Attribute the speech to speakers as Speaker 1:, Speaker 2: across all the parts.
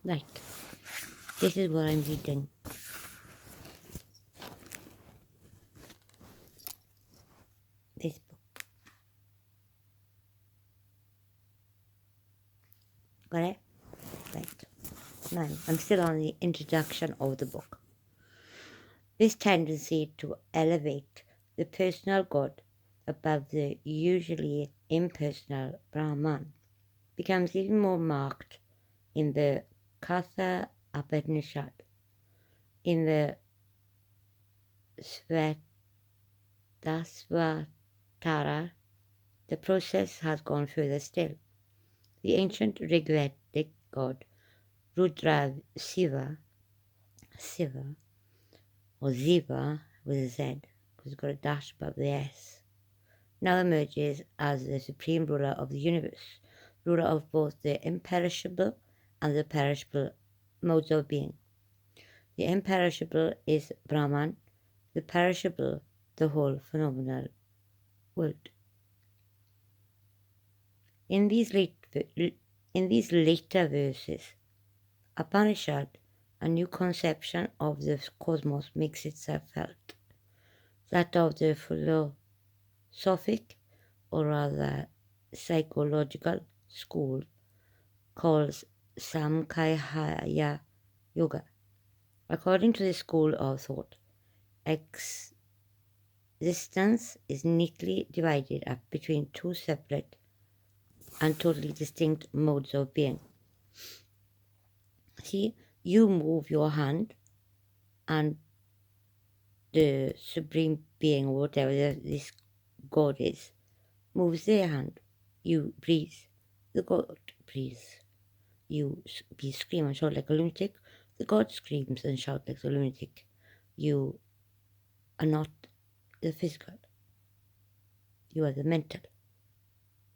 Speaker 1: Right. This is what I'm reading. This book. Got it? Right. Now, I'm still on the introduction of the book. This tendency to elevate the personal God above the usually impersonal Brahman becomes even more marked in the Katha Upanishad. In the Svetasvatara, the process has gone further still. The ancient Rigvedic god Rudra Siva, or Ziva with a Z, because it's got a dash above the S, now emerges as the supreme ruler of the universe, ruler of both the imperishable and the perishable modes of being. The imperishable is Brahman, the perishable the whole phenomenal world. In these later verses, Upanishad, a new conception of the cosmos makes itself felt, that of the philosophic, or rather psychological, school calls Samkhya Yoga. According to this school of thought, existence is neatly divided up between two separate and totally distinct modes of being. See, you move your hand and the supreme being, or whatever this God is, moves their hand. You breathe, the God breathes. You scream and shout like a lunatic, the God screams and shouts like a lunatic. You are not the physical, you are the mental.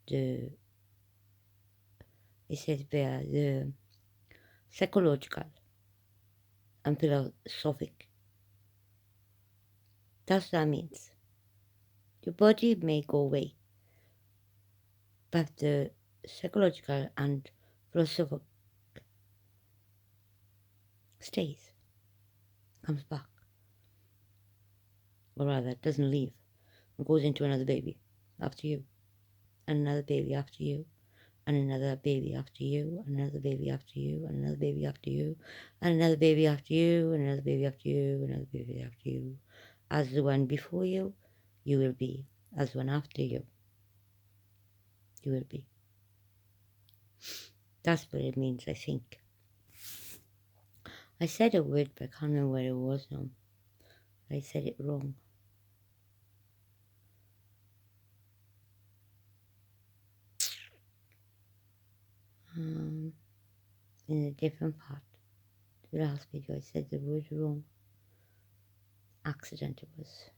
Speaker 1: It says there, the psychological and philosophic. That's what that means. Your body may go away, but the psychological and philosophical stays, comes back. Or rather, doesn't leave, and goes into another baby after you, and another baby after you, and another baby after you, and another baby after you, and another baby after you, and another baby after you, and another baby after you, and another baby after you. As the one before you, you will be. As the one after you, you will be. That's what it means, I think. I said a word, but I can't remember what it was now. I said it wrong. In a different part. The last video I said the word wrong. Accident it was.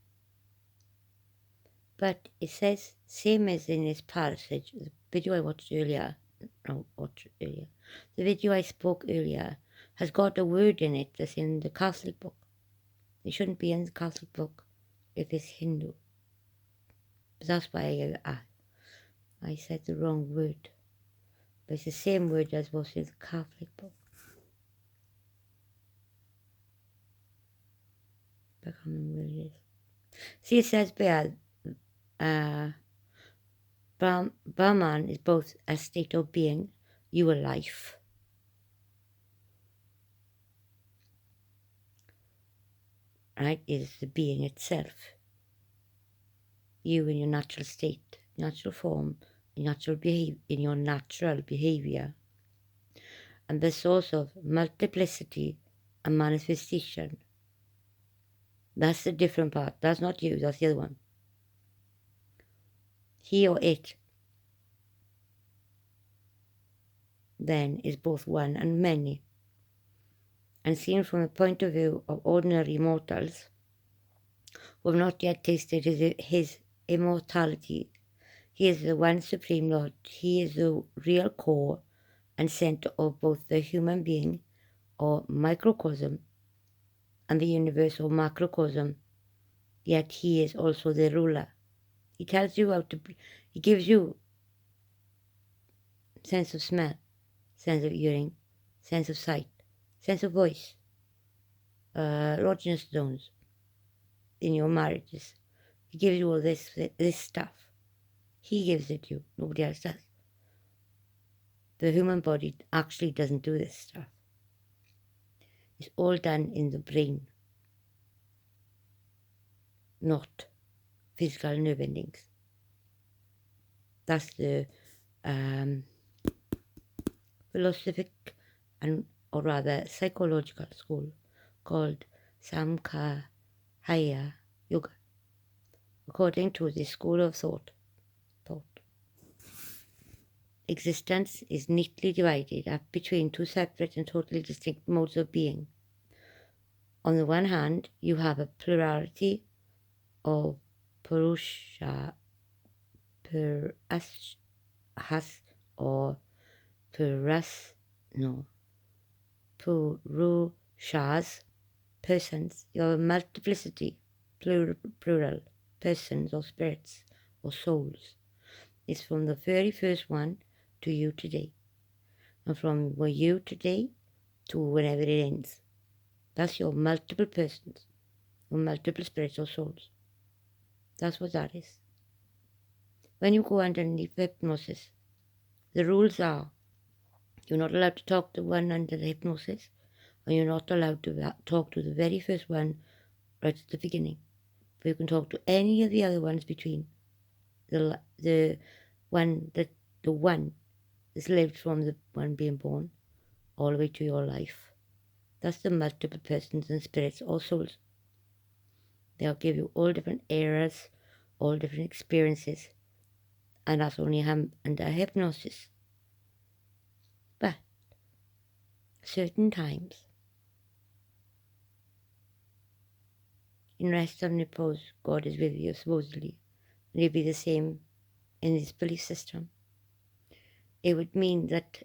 Speaker 1: But it says, same as in this passage, the video I watched earlier, the video I spoke earlier has got a word in it that's in the Catholic book. It shouldn't be in the Catholic book if it's Hindu. But that's why I said the wrong word. But it's the same word as was in the Catholic book. I can't remember what it is. See, it says there, Brahman is both a state of being, your life, right? It is the being itself. You in your natural state, natural form, in your natural behavior, and the source of multiplicity and manifestation. That's the different part. That's not you, that's the other one. He or it then is both one and many. And seen from the point of view of ordinary mortals who have not yet tasted his immortality, he is the one supreme Lord. He is the real core and center of both the human being or microcosm and the universe or macrocosm, yet he is also the ruler. He tells you how to, he gives you sense of smell, sense of hearing, sense of sight, sense of voice, erogenous zones in your marriages. He gives you all this stuff. He gives it to you. Nobody else does. The human body actually doesn't do this stuff. It's all done in the brain, not physical nerve endings. That's the philosophic or rather psychological school called Samkhya Yoga. According to this school of thought, existence is neatly divided up between two separate and totally distinct modes of being. On the one hand, you have a plurality of Purushas or Purushas, persons. You have a multiplicity, plural, persons or spirits or souls. It's from the very first one to you today, and from you today to whenever it ends. That's your multiple persons, or multiple spirits or souls. That's what that is. When you go underneath hypnosis, the rules are you're not allowed to talk to one under the hypnosis, and you're not allowed to talk to the very first one right at the beginning. But you can talk to any of the other ones between. The one that's lived from the one being born all the way to your life. That's the multiple persons and spirits or souls. They'll give you all different eras, all different experiences, and that's only under hypnosis. But certain times, in rest and repose, God is with you, supposedly, and you'll be the same in this belief system. It would mean that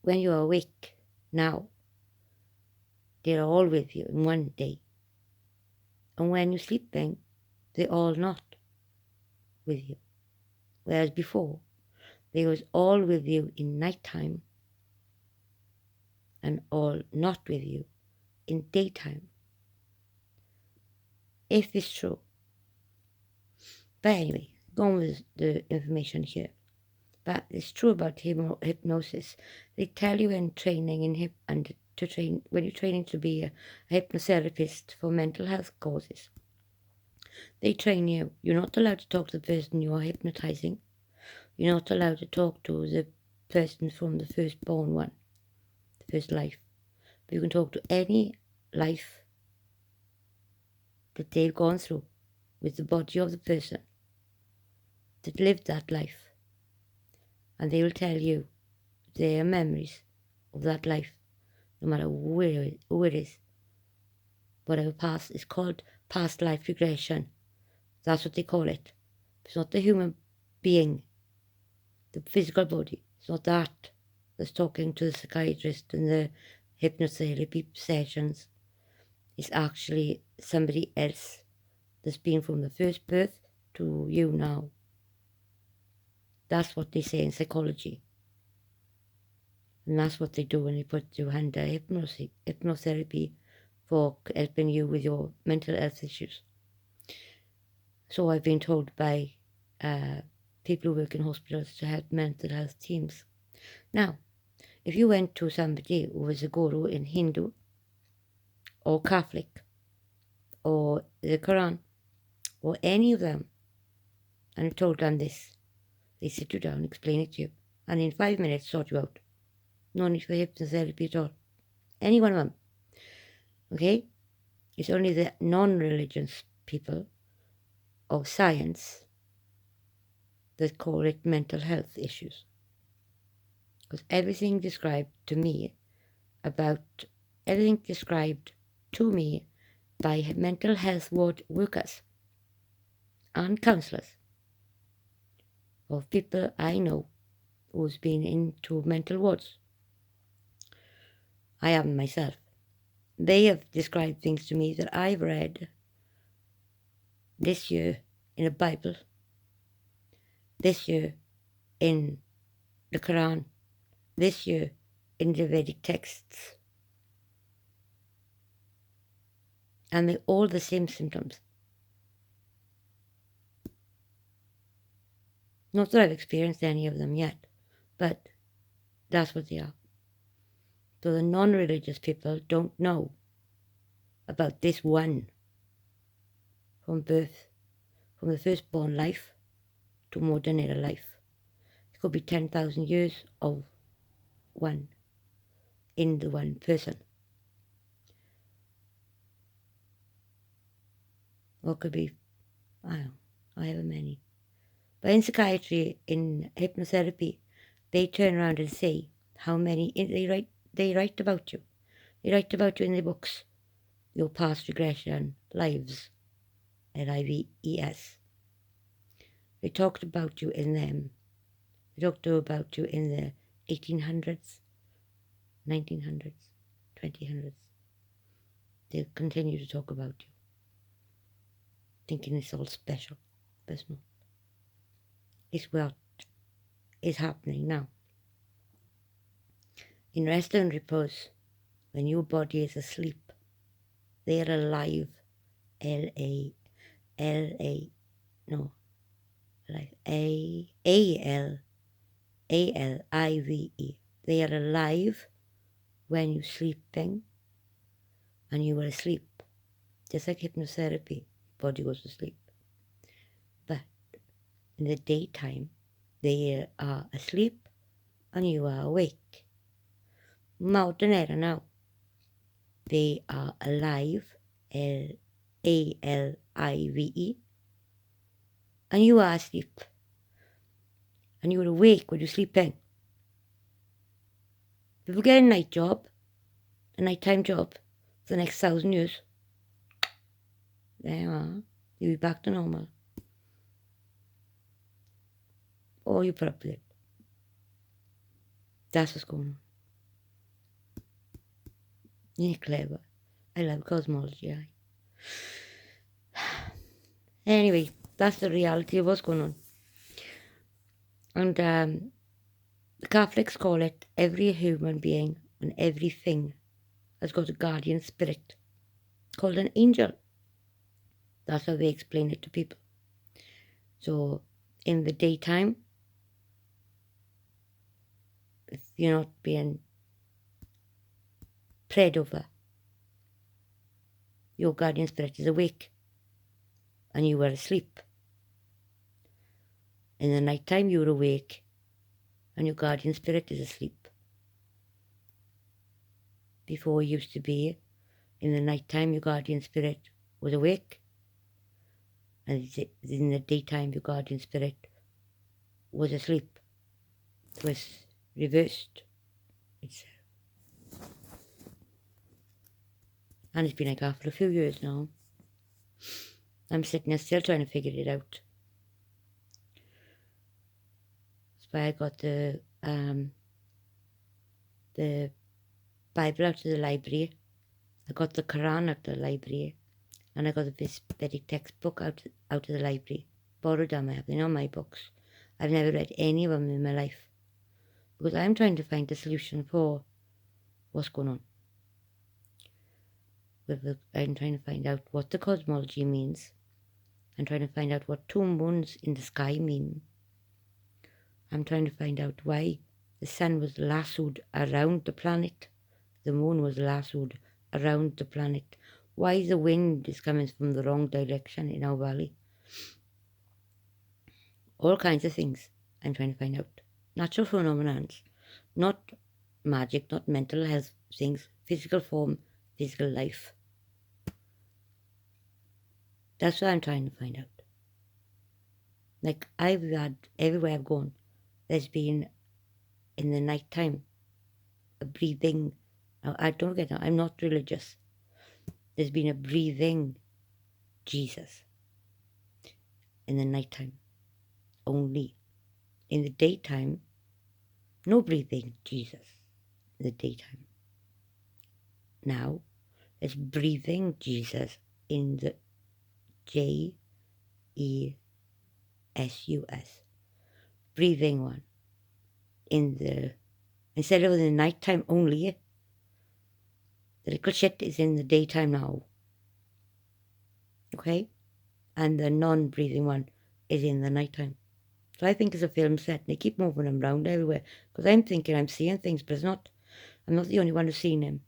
Speaker 1: when you are awake now, they're all with you in one day. And when you're sleeping, they're all not with you. Whereas before, they was all with you in nighttime and all not with you in daytime. If it's true. But anyway, going with the information here. But it's true about hypnosis. They tell you in training when you're training to be a hypnotherapist for mental health causes. They train you. You're not allowed to talk to the person you are hypnotizing. You're not allowed to talk to the person from the firstborn one, the first life. But you can talk to any life that they've gone through with the body of the person that lived that life. And they will tell you their memories of that life, no matter who it is. Whatever past is called past life regression. That's what they call it. It's not the human being, the physical body. It's not that that's talking to the psychiatrist in the hypnotherapy sessions. It's actually somebody else that's been from the first birth to you now. That's what they say in psychology. And that's what they do when they put you under hypnotherapy for helping you with your mental health issues. So I've been told by people who work in hospitals to help mental health teams. Now, if you went to somebody who was a guru in Hindu or Catholic or the Quran or any of them, and you told them this, they sit you down, explain it to you, and in 5 minutes sort you out. No need for hypnotherapy at all. Any one of them. Okay? It's only the non-religious people of science that call it mental health issues. Because everything described to me by mental health workers and counsellors of people I know who's been into mental wards. I haven't myself. They have described things to me that I've read this year in the Bible, this year in the Quran, this year in the Vedic texts. And they're all the same symptoms. Not that I've experienced any of them yet, but that's what they are. So the non-religious people don't know about this one from birth, from the firstborn life to modern era life. It could be 10,000 years of one in the one person. Or it could be, I don't know, however many. But in psychiatry, in hypnotherapy, they turn around and say how many, they write about you. They write about you in their books, your past regression lives, LIVES. They talked about you in them. They talked about you in the 1800s, 1900s, 2000s. They continue to talk about you, thinking it's all special, but it's not. It's what is happening now. In rest and repose, when your body is asleep, they are alive. A-L-I-V-E. They are alive when you're sleeping and you are asleep. Just like hypnotherapy, body goes to sleep. But in the daytime, they are asleep and you are awake. Modern era now. They are alive, ALIVE, and you are asleep. And you are awake when you're sleeping. If you get a night job, a nighttime job, for the next 1,000 years, there you are. You'll be back to normal. Or you put up with it. That's what's going on. You're clever. I love cosmology. Anyway, that's the reality of what's going on. And the Catholics call it every human being and everything has got a guardian spirit called an angel. That's how they explain it to people. So in the daytime, if you're not being prayed over, your guardian spirit is awake and you were asleep. In the nighttime, you're awake and your guardian spirit is asleep. Before it used to be, in the nighttime, your guardian spirit was awake, and in the daytime, your guardian spirit was asleep. It was reversed. And it's been like that for a few years now. I'm sitting there still trying to figure it out. That's why I got the Bible out of the library. I got the Quran out of the library. And I got the Vedic textbook out of the library. Borrowed them, I have. They're not my books. I've never read any of them in my life. Because I'm trying to find a solution for what's going on. I'm trying to find out what the cosmology means. I'm trying to find out what two moons in the sky mean. I'm trying to find out why the sun was lassoed around the planet. The moon was lassoed around the planet. Why the wind is coming from the wrong direction in our valley. All kinds of things I'm trying to find out. Natural phenomena, not magic, not mental health things, physical form, physical life. That's what I'm trying to find out. Like I've had, everywhere I've gone, there's been, in the night time, a breathing. I don't get it, I'm not religious. There's been a breathing Jesus in the nighttime only. In the daytime, no breathing Jesus in the daytime. Now, there's breathing Jesus in the JESUS. Breathing one in the Instead of in the night time only, the little shit is in the daytime now. Okay? And the non-breathing one is in the night time. So I think it's a film set, and they keep moving him around everywhere, because I'm thinking I'm seeing things, but it's not. I'm not the only one who's seen him.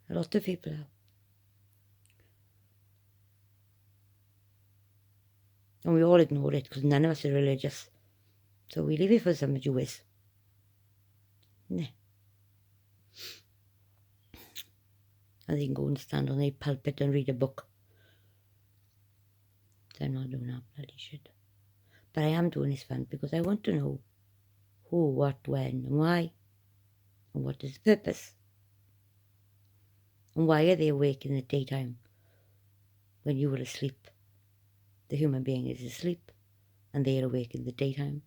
Speaker 1: A lot of people have. And we all ignore it, because none of us are religious. So we leave it for some Jews. Nah. And they can go and stand on a pulpit and read a book. I'm not doing that bloody shit. But I am doing this fun because I want to know who, what, when, and why. And what is the purpose? And why are they awake in the daytime when you were asleep? The human being is asleep and they are awake in the daytime.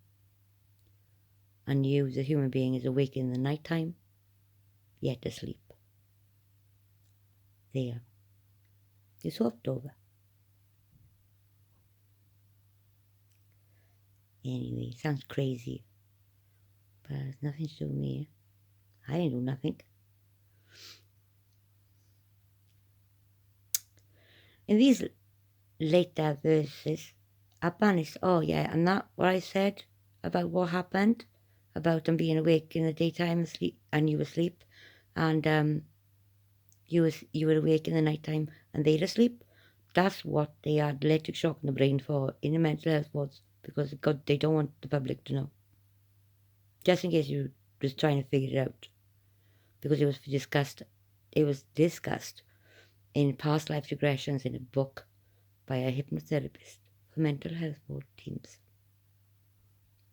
Speaker 1: And you, the human being, is awake in the nighttime, yet asleep. There. You swapped over. Anyway, sounds crazy. But it's nothing to do with me. I didn't do nothing. In these later verses, Abbanis, oh yeah, and that what I said about what happened, about them being awake in the daytime asleep, and you asleep, and you were awake in the nighttime and they're asleep. That's what they had electric shock in the brain for in the mental health wards, because God, they don't want the public to know. Just in case you was trying to figure it out, because it was discussed in past life regressions in a book by a hypnotherapist for mental health ward teams.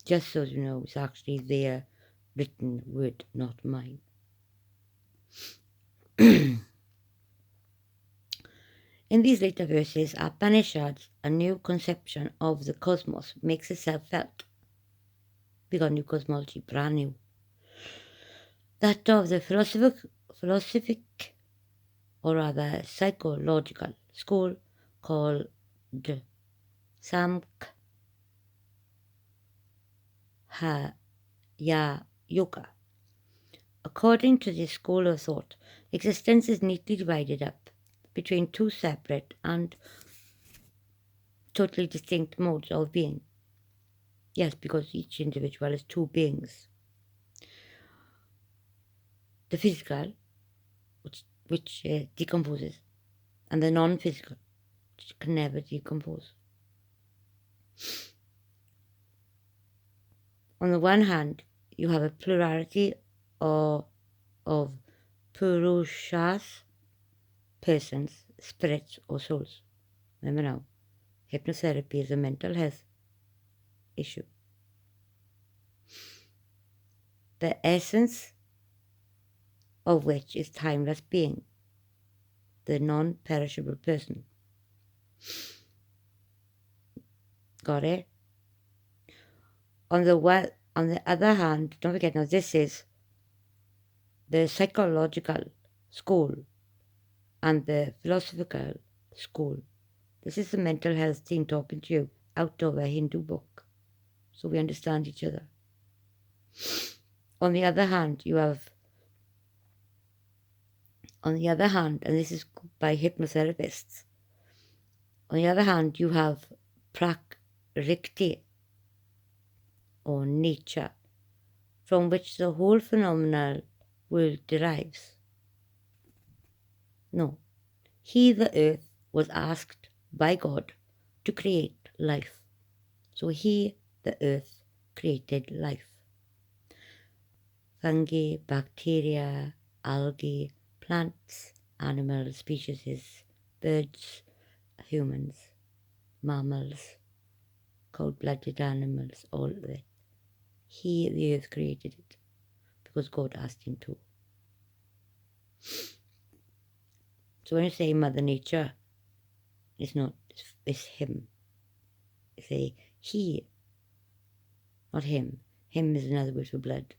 Speaker 1: Just so you know, it's actually their written word, not mine. In these later verses, Upanishads, a new conception of the cosmos, makes itself felt. We got new cosmology, brand new. That of the philosophic, or rather psychological school called Samkhya Yoga. According to this school of thought, existence is neatly divided up between two separate and totally distinct modes of being. Yes, because each individual is two beings. The physical, which decomposes, and the non-physical, which can never decompose. On the one hand, you have a plurality of purushas, persons, spirits, or souls. Remember now, hypnotherapy is a mental health issue. The essence of which is timeless being, the non-perishable person. Got it? On the other hand, don't forget now, this is the psychological school and the philosophical school. This is the mental health team talking to you out of a Hindu book, so we understand each other. On the other hand, and this is by hypnotherapists, on the other hand, you have prakriti, or nature, from which the whole phenomenal world derives. No, he, the earth, was asked by God to create life. So he, the earth, created life. Fungi, bacteria, algae, plants, animal species, birds, humans, mammals, cold-blooded animals, all of it. He, the earth, created it because God asked him to. So when you say Mother Nature, it's not, it's him. You say he, not him. Him is another word for blood.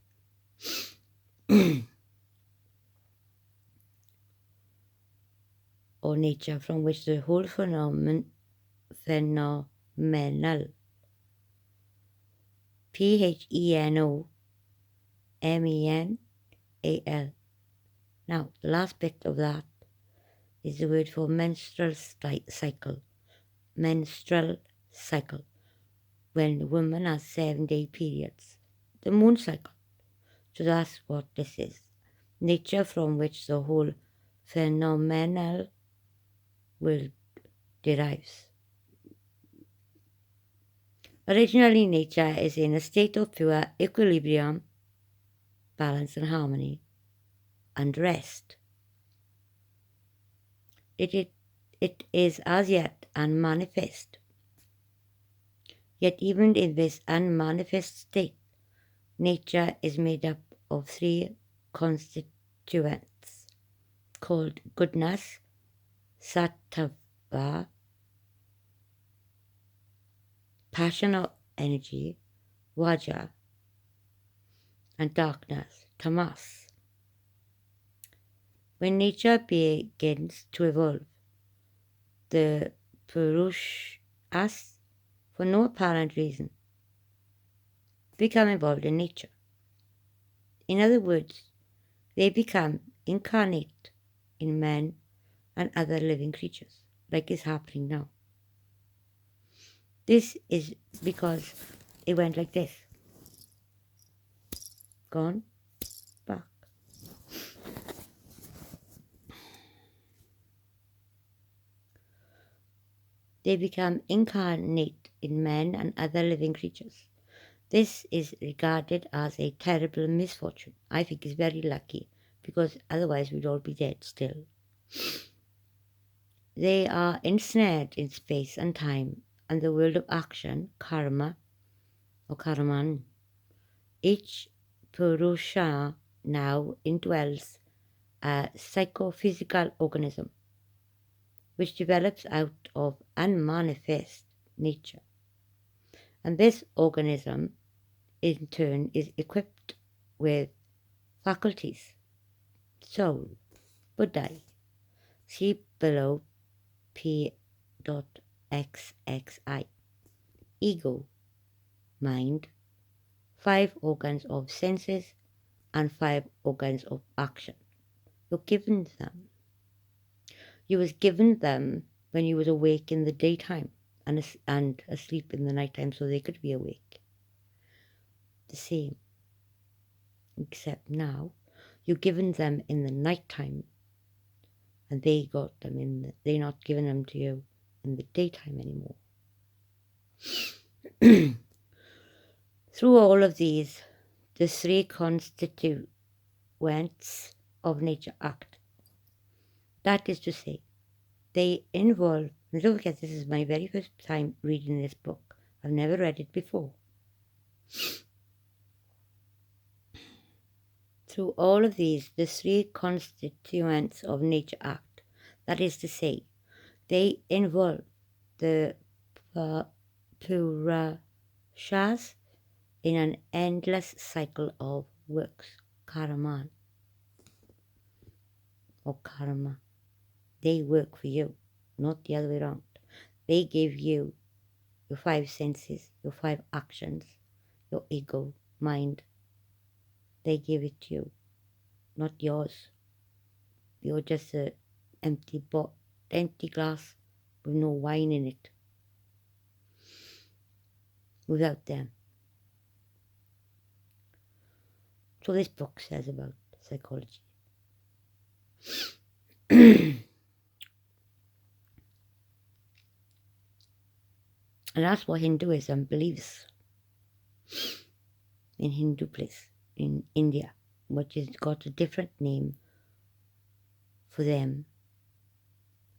Speaker 1: Or nature, from which the whole phenomenal, PHENO, menal. Now, the last bit of that is the word for menstrual cycle. Menstrual cycle. When the woman has 7-day periods. The moon cycle. So that's what this is. Nature from which the whole phenomenal world derives. Originally, nature is in a state of pure equilibrium, balance and harmony, and rest. It is as yet unmanifest. Yet even in this unmanifest state, nature is made up of 3 constituents called goodness, sattva, passion or energy, vaja, and darkness, tamas. When nature begins to evolve, the Purushas, for no apparent reason, become involved in nature. In other words, they become incarnate in men and other living creatures, like is happening now. This is because it went like this. Gone, back. They become incarnate in men and other living creatures. This is regarded as a terrible misfortune. I think it's very lucky, because otherwise we'd all be dead still. They are ensnared in space and time and the world of action, karma, or karman. Each Purusha now indwells a psychophysical organism which develops out of unmanifest nature. And this organism, in turn, is equipped with faculties, soul, buddhi. See below P.XXI. Ego, mind, 5 organs of senses, and 5 organs of action. You're given them. You was given them when you was awake in the daytime and asleep in the nighttime, so they could be awake. The same. Except now, you're given them in the nighttime, and they got them they're not giving them to you in the daytime anymore. Through all of these, the 3 constituents of nature act. That is to say, they involve, and don't forget, this is my very first time reading this book. I've never read it before. Through all of these, the 3 constituents of nature act. That is to say, they involve the Purashas in an endless cycle of works, karma, or karma. They work for you, not the other way around. They give you your 5 senses, your 5 actions, your ego, mind. They give it to you, not yours. You're just an empty glass with no wine in it. Without them. So this book says about psychology. And that's what Hinduism believes in Hindu place in India, which has got a different name for them,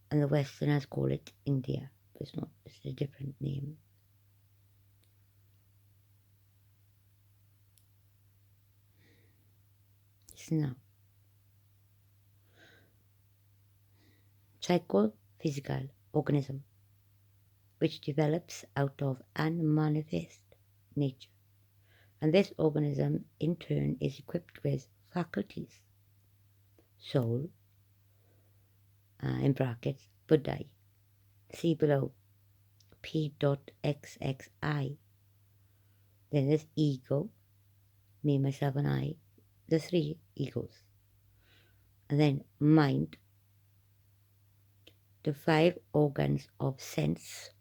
Speaker 1: and the Westerners call it India. But it's not, it's a different name. It's now. Psychophysical organism which develops out of unmanifest nature. And this organism, in turn, is equipped with faculties. Soul, in brackets, buddhi. See below, P.XXI. Then there's ego, me, myself, and I, the three egos. And then mind, the five organs of sense: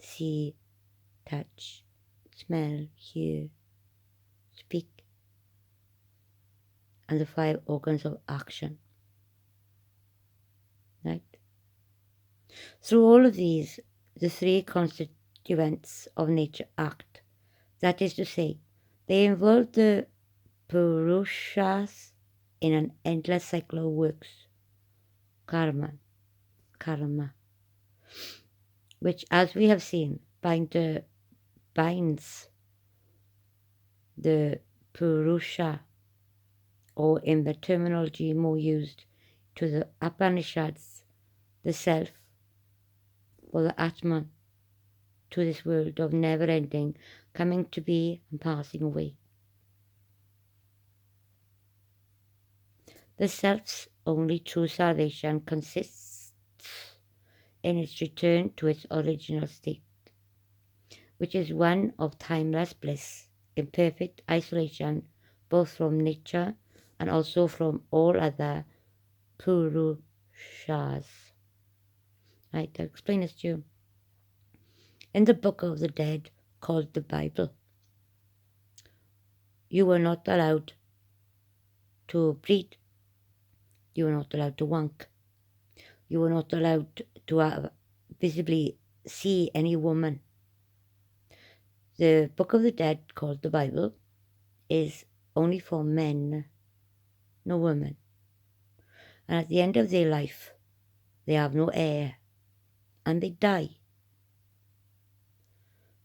Speaker 1: see, touch, smell, hear, speak, and the five organs of action. Right? Through all of these, the three constituents of nature act. That is to say, they involve the Purushas in an endless cycle of works, karma, which, as we have seen, binds the Purusha, or in the terminology more used to the Upanishads, the self, or the Atman, to this world of never-ending, coming to be and passing away. The self's only true salvation consists in its return to its original state, which is one of timeless bliss, in perfect isolation both from nature and also from all other Purushas. Right, I'll explain this to you. In the Book of the Dead, called the Bible, you were not allowed to bleed. You were not allowed to wank. You were not allowed to visibly see any woman. The Book of the Dead, called the Bible, is only for men, no women. And at the end of their life, they have no heir, and they die.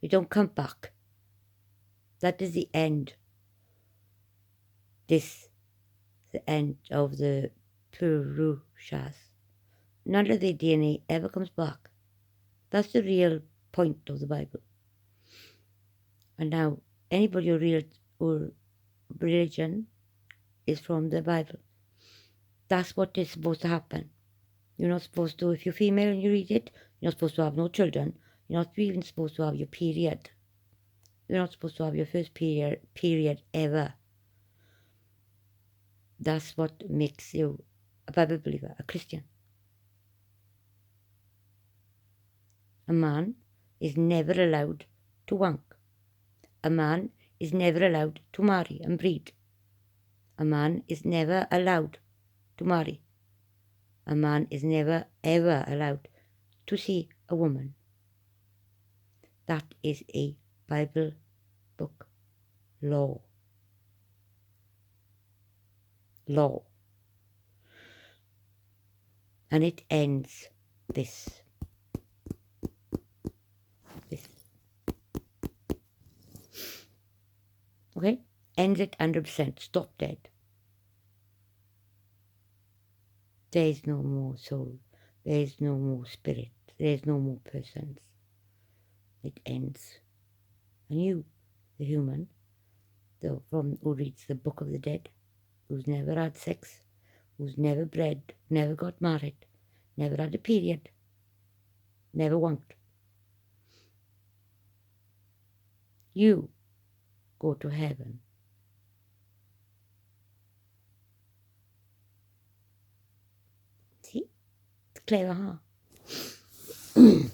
Speaker 1: They don't come back. That is the end. The end of the Purushas. None of their DNA ever comes back. That's the real point of the Bible. And now, anybody or religion is from the Bible. That's what is supposed to happen. You're not supposed to, if you're female and you read it, you're not supposed to have no children. You're not even supposed to have your period. You're not supposed to have your first period ever. That's what makes you a Bible believer, a Christian. A man is never allowed to wank. A man is never allowed to marry and breed. A man is never allowed to marry. A man is never ever allowed to see a woman. That is a Bible book law. And it ends this. Okay? Ends it 100%. Stop dead. There is no more soul. There is no more spirit. There is no more persons. It ends. And you, the human, who reads the Book of the Dead, who's never had sex, who's never bred, never got married, never had a period, never wanked. You go to heaven. See? It's clever, huh?